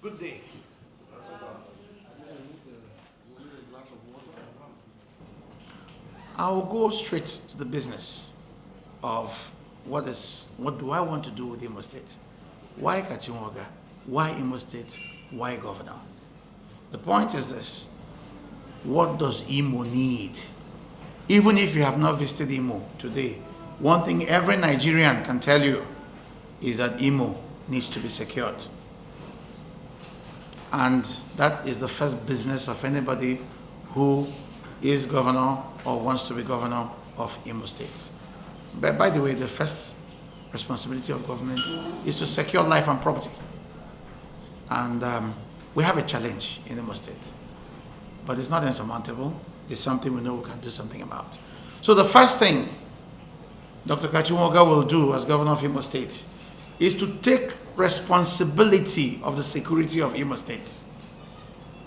Good day. I'll go straight to the business of what do I want to do with Imo State? Why Kachi Nwoga? Why Imo State? Why Governor? The point is this: what does Imo need? Even if you have not visited Imo today, one thing every Nigerian can tell you is that Imo needs to be secured. And that is the first business of anybody who is governor or wants to be governor of Imo State. But by the way, the first responsibility of government is to secure life and property. And we have a challenge in Imo State, but it's not insurmountable. It's something we know we can do something about. So the first thing Dr. Kachi Nwoga will do as governor of Imo State is to take responsibility of the security of Imo State.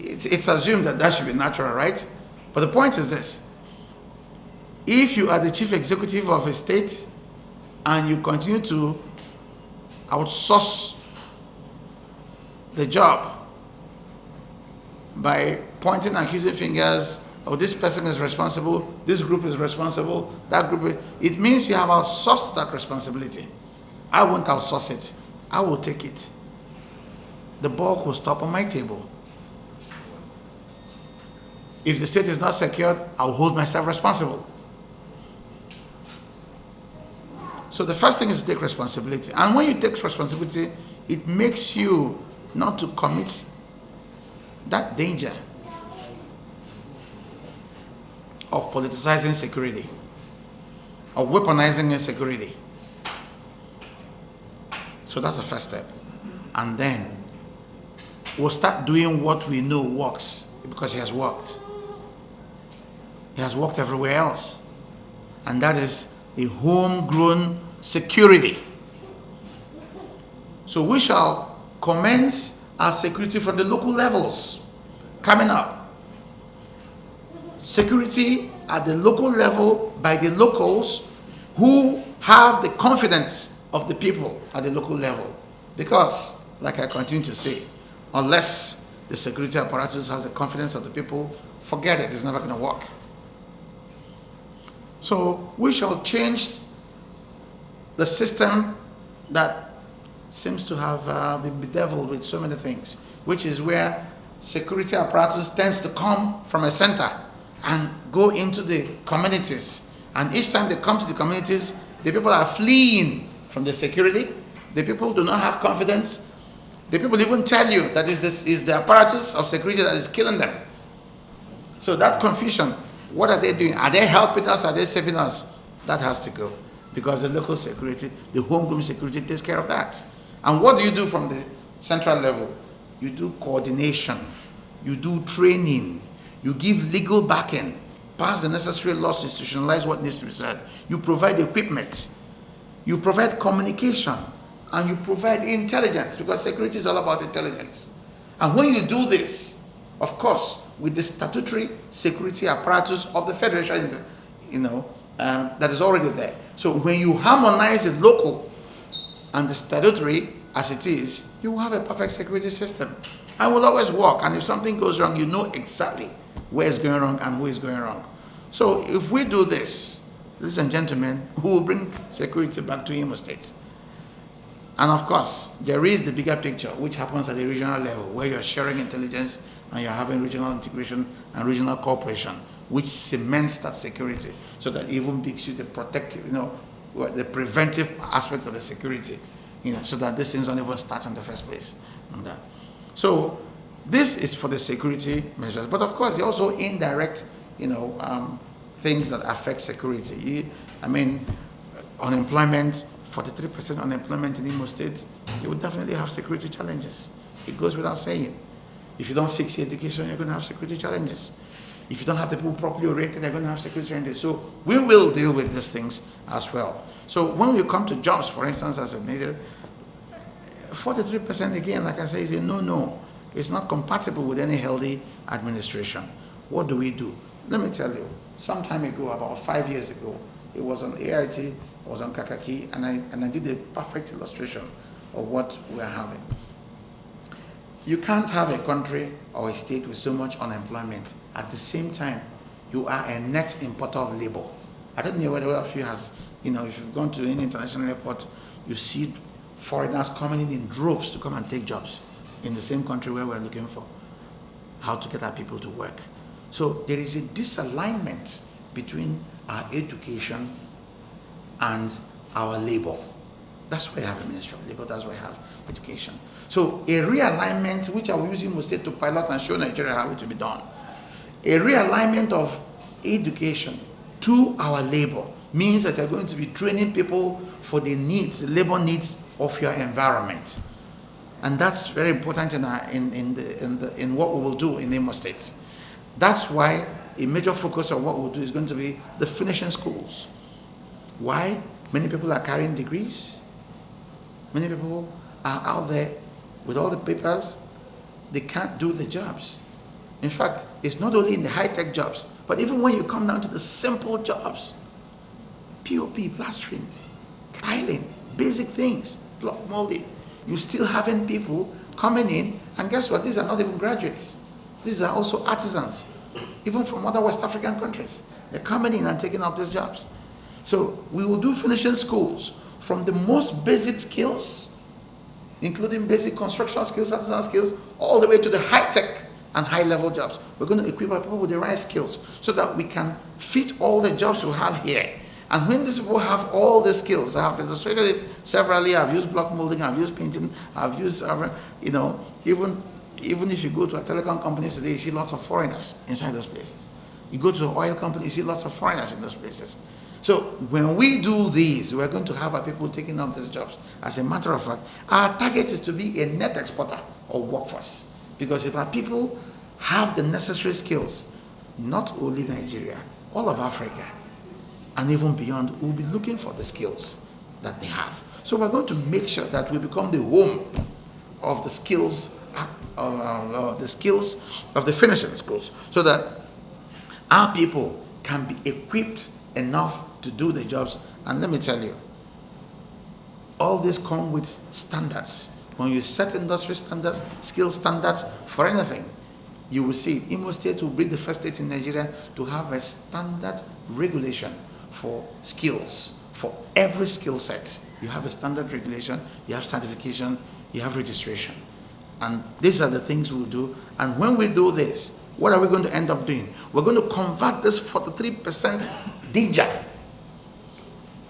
It's assumed that should be natural, right? But the point is this: if you are the chief executive of a state and you continue to outsource the job by pointing and accusing fingers, oh, this person is responsible, this group is responsible, that group, it means you have outsourced that responsibility. I won't outsource it. I will take it. The bulk will stop on my table. If the state is not secured, I'll hold myself responsible. So the first thing is to take responsibility. And when you take responsibility, it makes you not to commit that danger of politicizing security, of weaponizing insecurity. So that's the first step. And then we'll start doing what we know works, because it has worked. It has worked everywhere else. And that is a homegrown security. So we shall commence our security from the local levels coming up. Security at the local level by the locals who have the confidence of the people at the local level. Because, like I continue to say, unless the security apparatus has the confidence of the people, forget it, it's never going to work. So we shall change the system that seems to have been bedeviled with so many things, which is where security apparatus tends to come from a center and go into the communities. And each time they come to the communities, the people are fleeing from the security. The people do not have confidence. The people even tell you that is the apparatus of security that is killing them. So that confusion, what are they doing? Are they helping us? Are they saving us? That has to go, because the local security, the homegrown security takes care of that. And what do you do from the central level? You do coordination, you do training, you give legal backing, pass the necessary laws to institutionalize what needs to be said. You provide equipment, you provide communication, and you provide intelligence, because security is all about intelligence. And when you do this, of course, with the statutory security apparatus of the federation, that is already there. So when you harmonize the local and the statutory as it is, you will have a perfect security system, and will always work. And if something goes wrong, you know exactly where it's going wrong and who is going wrong. So if we do this, ladies and gentlemen, who will bring security back to Imo State? And of course, there is the bigger picture, which happens at the regional level, where you're sharing intelligence and you're having regional integration and regional cooperation, which cements that security, so that even makes you the protective, the preventive aspect of the security, so that these things don't even start in the first place. So this is for the security measures, but of course, there are also indirect, things that affect security. Unemployment. 43% unemployment in Imo State, you would definitely have security challenges. It goes without saying. If you don't fix education, you're going to have security challenges. If you don't have the people properly oriented, you're going to have security challenges. So we will deal with these things as well. So when you come to jobs, for instance, as a major, 43% again, like I say, is a no. It's not compatible with any healthy administration. What do we do? Let me tell you, some time ago, about 5 years ago, it was on AIT, I was on Kachi, and I did a perfect illustration of what we're having. You can't have a country or a state with so much unemployment. At the same time, you are a net importer of labor. I don't know whether of you has, if you've gone to any international airport, you see foreigners coming in droves to come and take jobs in the same country where we're looking for how to get our people to work. So there is a disalignment between our education and our labor. That's why I have a Ministry of Labor, that's why I have education. So a realignment, which I will use Imo State to pilot and show Nigeria how it will be done. A realignment of education to our labor means that you're going to be training people for the needs, the labor needs of your environment. And that's very important in what we will do in Imo State. That's why a major focus of what we'll do is going to be the finishing schools. Why? Many people are carrying degrees. Many people are out there with all the papers. They can't do the jobs. In fact, it's not only in the high-tech jobs, but even when you come down to the simple jobs, POP, plastering, tiling, basic things, block molding, you're still having people coming in, and guess what? These are not even graduates. These are also artisans, even from other West African countries. They're coming in and taking up these jobs. So we will do finishing schools from the most basic skills, including basic construction skills, artisan skills, all the way to the high-tech and high-level jobs. We're going to equip our people with the right skills so that we can fit all the jobs we have here. And when these people have all the skills, I have illustrated it severally. I've used block molding, I've used painting, I've used, even if you go to a telecom company today, you see lots of foreigners inside those places. You go to an oil company, you see lots of foreigners in those places. So when we do these, we're going to have our people taking up these jobs. As a matter of fact, our target is to be a net exporter of workforce. Because if our people have the necessary skills, not only Nigeria, all of Africa, and even beyond, we'll be looking for the skills that they have. So we're going to make sure that we become the home of the skills, of the finishing schools, so that our people can be equipped enough to do the jobs. And let me tell you, all this come with standards. When you set industry standards, skill standards for anything, you will see Imo State will be the first state in Nigeria to have a standard regulation for skills, for every skill set. You have a standard regulation, you have certification, you have registration. And these are the things we'll do. And when we do this, what are we going to end up doing? We're going to convert this 43% danger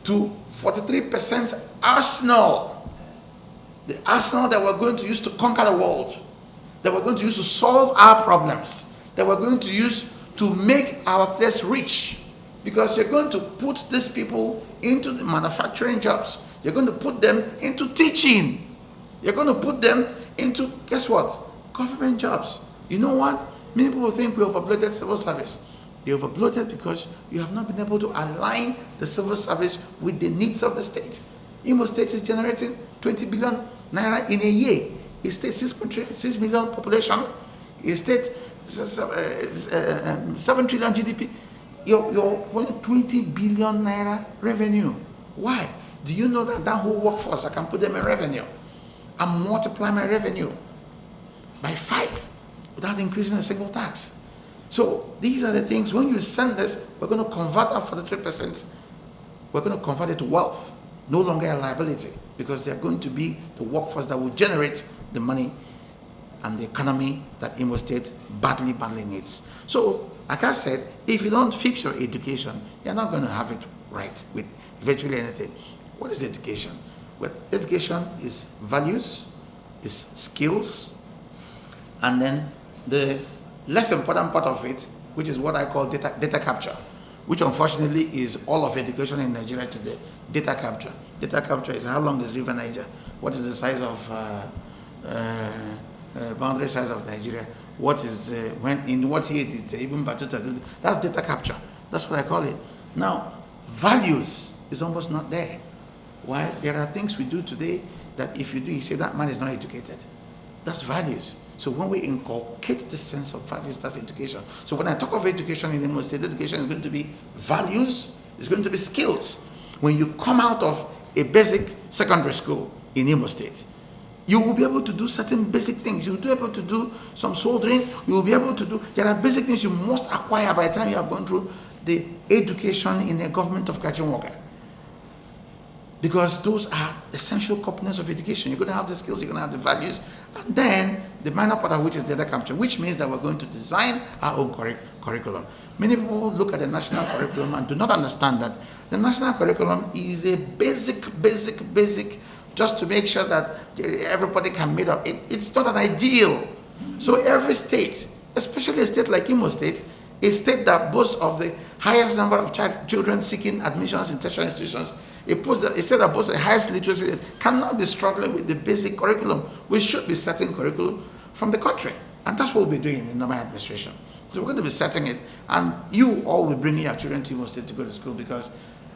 to 43% arsenal. The arsenal that we're going to use to conquer the world, that we're going to use to solve our problems, that we're going to use to make our place rich. Because you're going to put these people into the manufacturing jobs. You're going to put them into teaching. You're going to put them into, guess what? Government jobs. You know what? Many people think we overbloated civil service. They overbloated because you have not been able to align the civil service with the needs of the state. Imo State is generating 20 billion naira in a year. A state 6 million population. A state 7 trillion GDP. You're 20 billion naira revenue. Why? Do you know that whole workforce, I can put them in revenue and multiply my revenue by 5 without increasing a single tax? So these are the things, when you send this, we're going to convert our 43%, we're going to convert it to wealth, no longer a liability, because they're going to be the workforce that will generate the money and the economy that Imo State badly needs. So, like I said, if you don't fix your education, you're not going to have it right with virtually anything. What is education? Well, education is values, is skills, and then the less important part of it, which is what I call data capture, which unfortunately is all of education in Nigeria today. Data capture. Data capture is how long is River Niger? What is the size of boundary size of Nigeria? What is when in what year did even Batuta? That's data capture. That's what I call it. Now, values is almost not there. Why? There are things we do today that if you do, you say that man is not educated. That's values. So when we inculcate the sense of values, that's education. So when I talk of education in Imo State, education is going to be values, it's going to be skills. When you come out of a basic secondary school in Imo State, You will be able to do certain basic things. You will be able to do some soldering. You will be able to do, there are basic things you must acquire by the time you have gone through the education in the government of Kachi Nwoga. Because those are essential components of education. You're going to have the skills, you're going to have the values, and then the minor part of which is data capture, which means that we're going to design our own curriculum. Many people look at the national curriculum and do not understand that the national curriculum is a basic, just to make sure that everybody can meet up. It's not an ideal. So every state, especially a state like Imo State, a state that boasts of the highest number of children seeking admissions in tertiary institutions, a state that boasts the highest literacy rate, cannot be struggling with the basic curriculum, which should be setting curriculum from the country. And that's what we'll be doing in my administration. So we're going to be setting it, and you all will bring your children to Imo State to go to school, because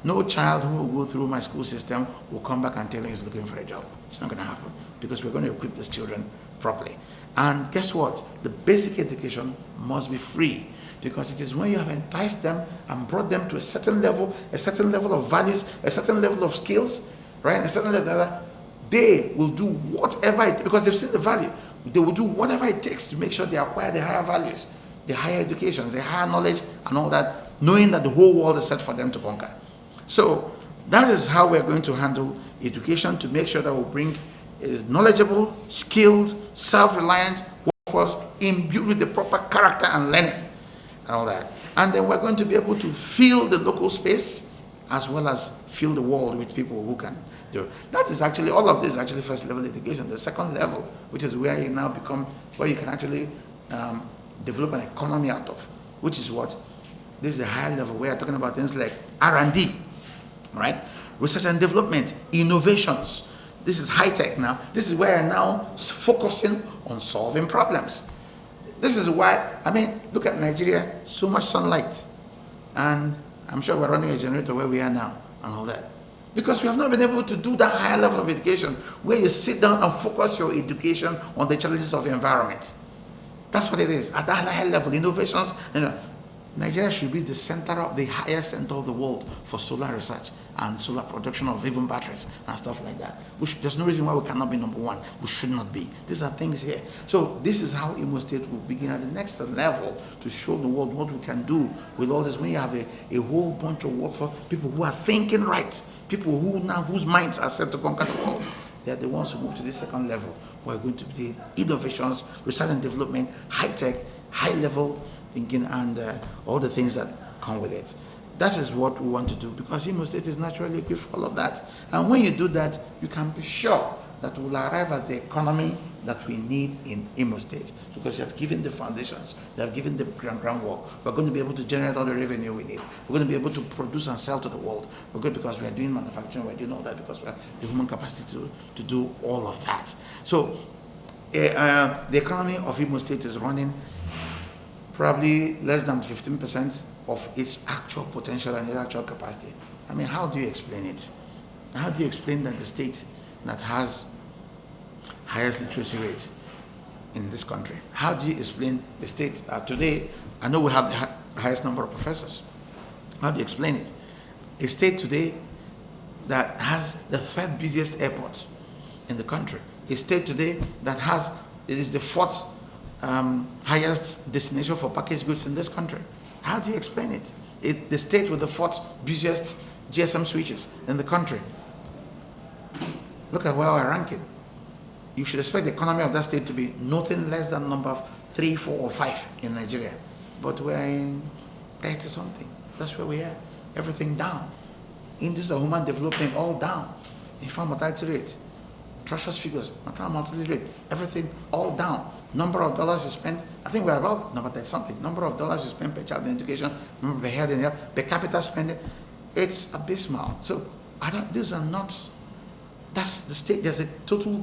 no child who will go through my school system will come back and tell you he's looking for a job. It's not going to happen, because we're going to equip these children properly. And guess what? The basic education must be free, because it is when you have enticed them and brought them to a certain level of values, a certain level of skills, right? A certain level, they will do whatever because they've seen the value. They will do whatever it takes to make sure they acquire the higher values, the higher educations, the higher knowledge, and all that, knowing that the whole world is set for them to conquer. So that is how we're going to handle education, to make sure that we bring a knowledgeable, skilled, self-reliant workforce imbued with the proper character and learning and all that. And then we're going to be able to fill the local space as well as fill the world with people who can do it. That is actually, all of this is actually first level education. The second level, which is where you now become, where you can actually develop an economy out of, which is what? This is a higher level where you're talking about things like R&D, right? Research and development, innovations. This is high tech now. This is where I'm now focusing on solving problems. This is why, I mean, look at Nigeria, so much sunlight. And I'm sure we're running a generator where we are now and all that. Because we have not been able to do that higher level of education where you sit down and focus your education on the challenges of the environment. That's what it is. At that higher level, innovations, Nigeria should be the center of the highest center of the world for solar research and solar production of even batteries and stuff like that. There's no reason why we cannot be number one. We should not be. These are things here. So this is how Imo State will begin at the next level to show the world what we can do with all this. When you have a whole bunch of workforce, people who are thinking right, people whose minds are set to conquer the world, they are the ones who move to this second level. We're going to be innovations, research and development, high tech, high level thinking, and all the things that come with it. That is what we want to do, because Imo State is naturally equipped for all of that. And when you do that, you can be sure that we'll arrive at the economy that we need in Imo State, because you have given the foundations, you have given the groundwork. We're going to be able to generate all the revenue we need. We're going to be able to produce and sell to the world. We're good because we are doing manufacturing, we're doing all that because we have the human capacity to do all of that. So the economy of Imo State is running probably less than 15% of its actual potential and its actual capacity. I mean, how do you explain it? How do you explain that the state that has highest literacy rate in this country, how do you explain the state today, I know we have the highest number of professors. How do you explain it? A state today that has the third busiest airport in the country. A state today that is the fourth highest destination for packaged goods in this country. How do you explain it? The state with the fourth busiest GSM switches in the country. Look at where we're ranking. You should expect the economy of that state to be nothing less than number 3, 4, or 5 in Nigeria. But we're in 30 something. That's where we are. Everything down. Indices of human development all down. Infant mortality rate, atrocious figures, maternal mortality rate, everything all down. Number of dollars you spend, I think we're about number 30 something. Number of dollars you spend per child in education, number per head in health, per capita spending, it's abysmal. So these are not, that's the state, there's a total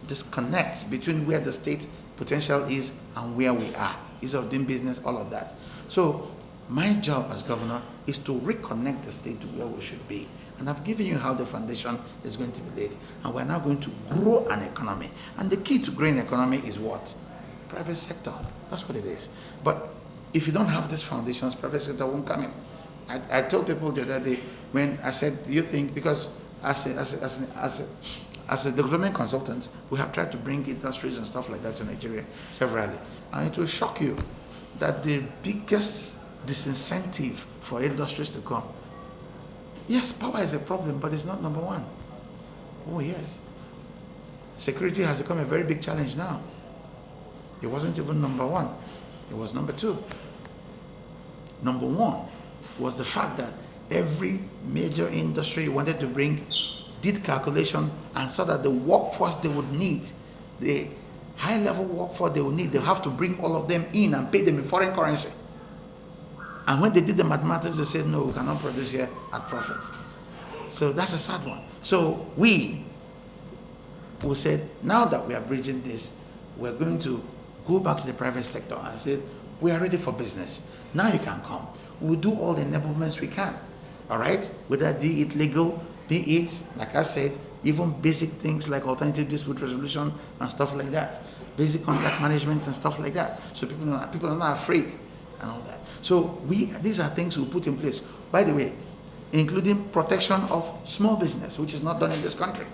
disconnect between where the state potential is and where we are. Ease of doing business, all of that. So my job as governor is to reconnect the state to where we should be. And I've given you how the foundation is going to be laid. And we're now going to grow an economy. And the key to growing an economy is what? Private sector. That's what it is. But if you don't have these foundations, private sector won't come in. I told people the other day when I said, do you think, because as as a development consultant, we have tried to bring industries and stuff like that to Nigeria severally. And it will shock you that the biggest disincentive for industries to come, yes, power is a problem, but it's not number one. Oh yes. Security has become a very big challenge now. It wasn't even number one. It was number two. Number one was the fact that every major industry wanted to bring did calculation and saw that the workforce they would need, the high-level workforce they would need, they have to bring all of them in and pay them in foreign currency. And when they did the mathematics, they said, no, we cannot produce here at profit. So that's a sad one. So we said, now that we are bridging this, we're going to go back to the private sector and say, we are ready for business. Now you can come. We'll do all the enablements we can. All right? Whether be it legal, be it, like I said, even basic things like alternative dispute resolution and stuff like that. Basic contract management and stuff like that. So people are not afraid and all that. So these are things we put in place. By the way, including protection of small business, which is not done in this country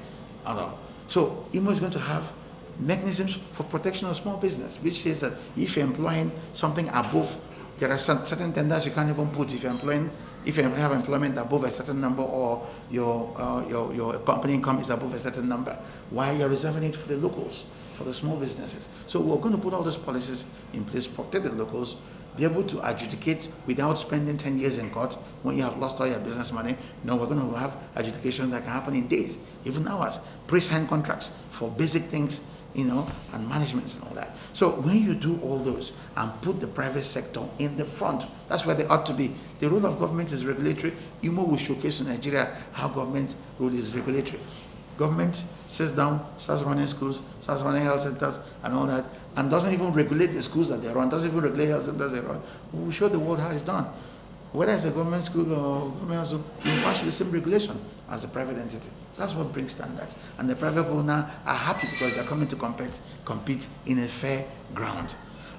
at all. So Imo is going to have mechanisms for protection of small business, which says that if you're employing something above, there are certain tenders you can't even put if you have employment above a certain number, or your company income is above a certain number, while you're reserving it for the locals, for the small businesses. So we're going to put all those policies in place, protect the locals, be able to adjudicate without spending 10 years in court when you have lost all your business money. No, we're going to have adjudication that can happen in days, even hours, pre-signed contracts for basic things, and management and all that. So when you do all those and put the private sector in the front, that's where they ought to be. The role of government is regulatory. Imo will showcase to Nigeria how government role is regulatory. Government sits down, starts running schools, starts running health centers and all that, and doesn't even regulate the schools that they run, doesn't even regulate health centers they run. We will show the world how it's done. Whether it's a government school or government hospital, you pass the same regulation as a private entity. That's what brings standards. And the private people now are happy because they're coming to compete in a fair ground.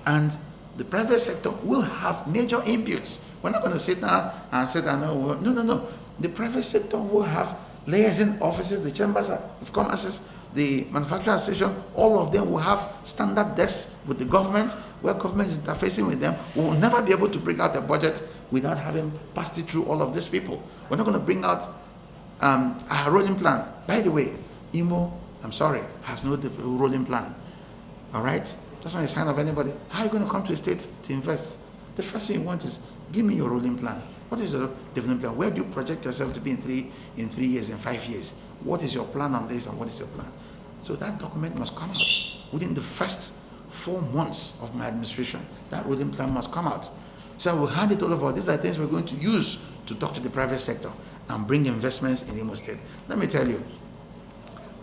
And the private sector will have major inputs. We're not going to sit down and say, no. The private sector will have liaison offices, the chambers of commerce, the manufacturing association, all of them will have standard desks with the government, where government is interfacing with them. We will never be able to bring out a budget without having passed it through all of these people. We're not going to bring out a rolling plan. By the way, Imo, has no rolling plan. All right? That's not a sign of anybody. How are you going to come to a state to invest? The first thing you want is, give me your rolling plan. What is your development plan? Where do you project yourself to be in 3 years, in 5 years? What is your plan on this and what is your plan? So that document must come out within the first 4 months of my administration. That rolling plan must come out. So I will hand it all over. These are things we're going to use to talk to the private sector and bring investments in Imo State. Let me tell you,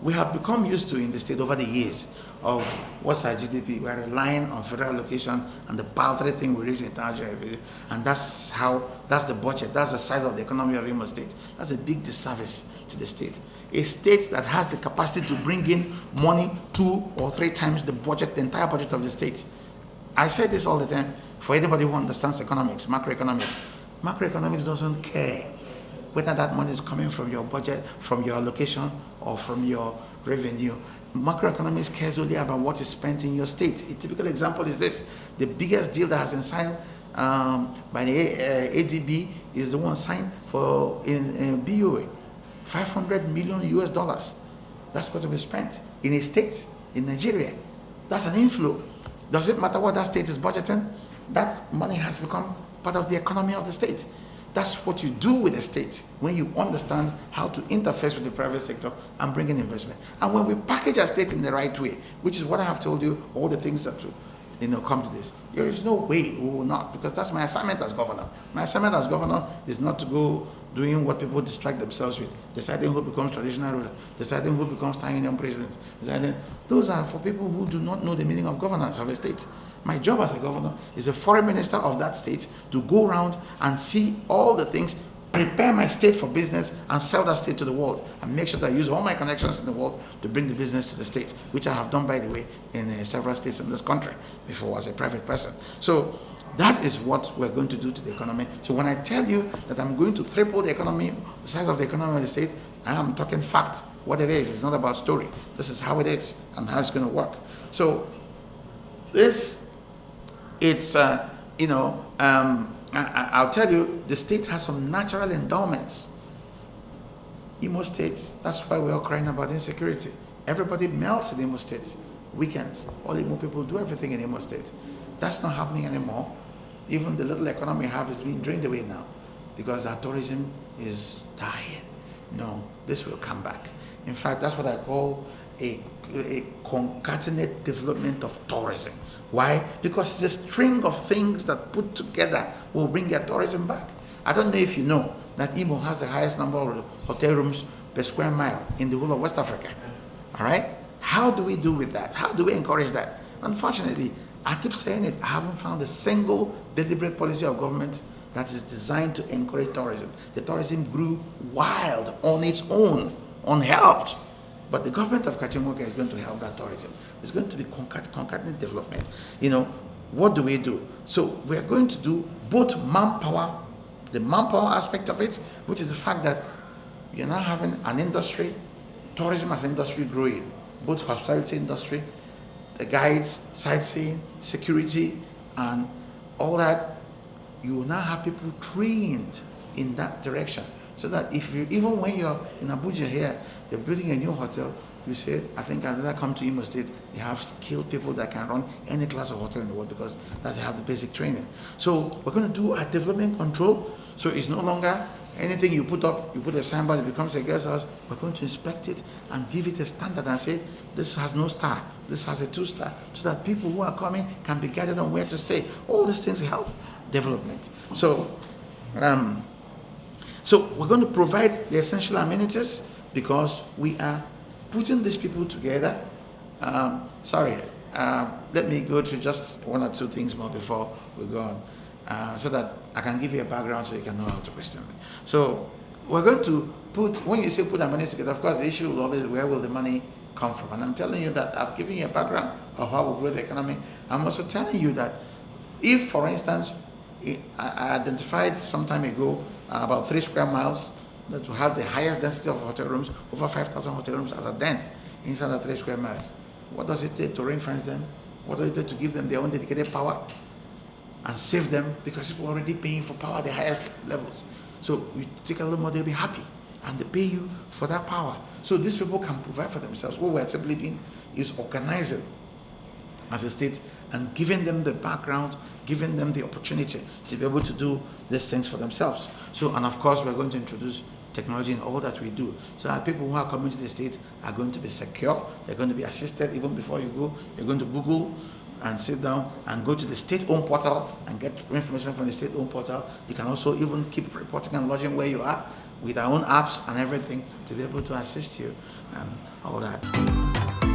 we have become used to in the state over the years of what's our GDP. We are relying on federal allocation and the paltry thing we raise in international revenue, and that's the budget, that's the size of the economy of Imo State. That's a big disservice to the state. A state that has the capacity to bring in money 2 or 3 times the entire budget of the state. I say this all the time for anybody who understands economics, macroeconomics. Macroeconomics doesn't care whether that money is coming from your budget, from your allocation, or from your revenue. Macroeconomics cares only about what is spent in your state. A typical example is this. The biggest deal that has been signed by the ADP is the one signed for in BOA, $500 million US. That's what will be spent in a state, in Nigeria. That's an inflow. Does it matter what that state is budgeting? That money has become part of the economy of the state. That's what you do with the state when you understand how to interface with the private sector and bring in investment. And when we package our state in the right way, which is what I have told you, all the things that come to this, there is no way we will not, because that's my assignment as governor. My assignment as governor is not to go doing what people distract themselves with, deciding who becomes traditional ruler, deciding who becomes time-union president. Those are for people who do not know the meaning of governance of a state. My job as a governor is a foreign minister of that state to go around and see all the things, prepare my state for business, and sell that state to the world, and make sure that I use all my connections in the world to bring the business to the state, which I have done, by the way, in several states in this country before as a private person. So that is what we're going to do to the economy. So when I tell you that I'm going to triple the economy, the size of the economy of the state, I am talking fact. what it is. It's not about story. This is how it is and how it's going to work. So I'll tell you, the state has some natural endowments. Imo State, that's why we're all crying about insecurity. Everybody melts in Imo State. Weekends, all Imo people do everything in Imo State. That's not happening anymore. Even the little economy we have is being drained away now because our tourism is dying. No, this will come back. In fact, that's what I call a concatenate development of tourism. Why? Because it's a string of things that put together will bring your tourism back. I don't know if you know that Imo has the highest number of hotel rooms per square mile in the whole of West Africa. All right? How do we do with that? How do we encourage that? Unfortunately, I keep saying it, I haven't found a single deliberate policy of government that is designed to encourage tourism. The tourism grew wild on its own, unhelped. But the government of Kachi is going to help that tourism. It's going to be concatenate development. What do we do? So we're going to do both manpower, the manpower aspect of it, which is the fact that you're now having an industry, tourism as an industry growing, both hospitality industry, the guides, sightseeing, security, and all that. You will now have people trained in that direction. So that even when you're in Abuja here, you're building a new hotel, you say, I think I'd rather come to Imo State. They have skilled people that can run any class of hotel in the world because they have the basic training. So we're going to do a development control. So it's no longer anything you put up, you put a signboard, it becomes a guest house. We're going to inspect it and give it a standard and say, this has no star, this has a 2-star, so that people who are coming can be guided on where to stay. All these things help development. So we're going to provide the essential amenities because we are putting these people together. Let me go through just one or two things more before we go on, so that I can give you a background so you can know how to question me. So we're going to when you say put our money together, of course the issue will always be where will the money come from? And I'm telling you that I've given you a background of how we grow the economy. I'm also telling you that if, for instance, I identified some time ago about 3 square miles that will have the highest density of hotel rooms, over 5,000 hotel rooms as a den inside the 3 square miles. What does it take to ring fence them? What does it take to give them their own dedicated power and save them? Because people are already paying for power at the highest levels. So you take a little more, they'll be happy and they pay you for that power. So these people can provide for themselves. What we're simply doing is organizing as a state and giving them the background, giving them the opportunity to be able to do these things for themselves. So, and of course, we're going to introduce technology in all that we do, so that people who are coming to the state are going to be secure, they're going to be assisted. Even before you go, you're going to Google and sit down and go to the state-owned portal and get information from the state-owned portal. You can also even keep reporting and lodging where you are with our own apps and everything to be able to assist you and all that.